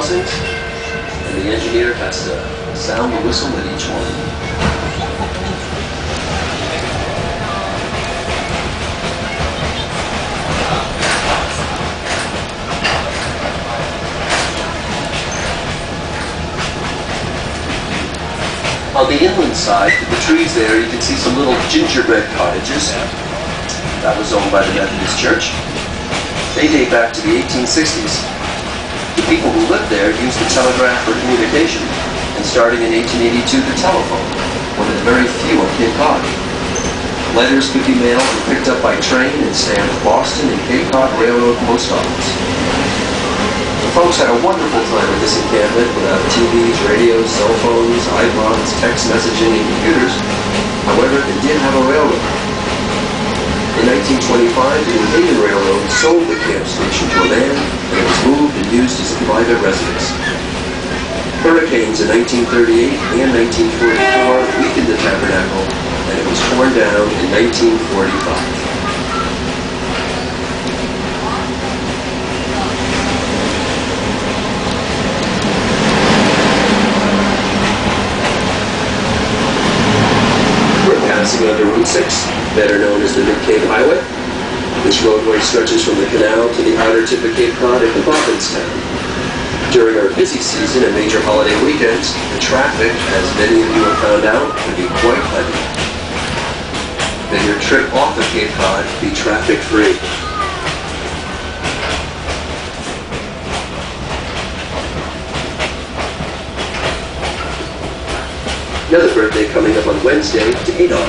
crossings, and the engineer has to sound the whistle at each one. On the inland side, to the trees there, you can see some little gingerbread cottages. That was owned by the Methodist Church. They date back to the 1860s. The people who lived there used the telegraph for communication, and starting in 1882, the telephone, one of the very few on Cape Cod. Letters could be mailed and picked up by train and stamped Boston and Cape Cod Railroad Post Office. The folks had a wonderful time at this encampment without TVs, radios, cell phones, iPods, text messaging, and computers. However, they did have a railroad. In 1925, the New Haven Railroad sold the camp station to a man, and it was moved and used as a private residence. Hurricanes in 1938 and 1944 weakened the tabernacle, and it was torn down in 1945. Passing under Route 6, better known as the Mid-Cape Highway. This roadway stretches from the canal to the outer tip of Cape Cod at Bobbinstown. During our busy season and major holiday weekends, the traffic, as many of you have found out, can be quite heavy. May your trip off of Cape Cod be traffic-free. Another birthday coming up on Wednesday to Adolf.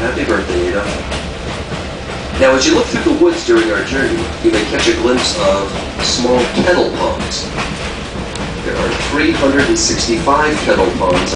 Happy birthday, Adolf. Now, as you look through the woods during our journey, you may catch a glimpse of small kettle ponds. There are 365 kettle ponds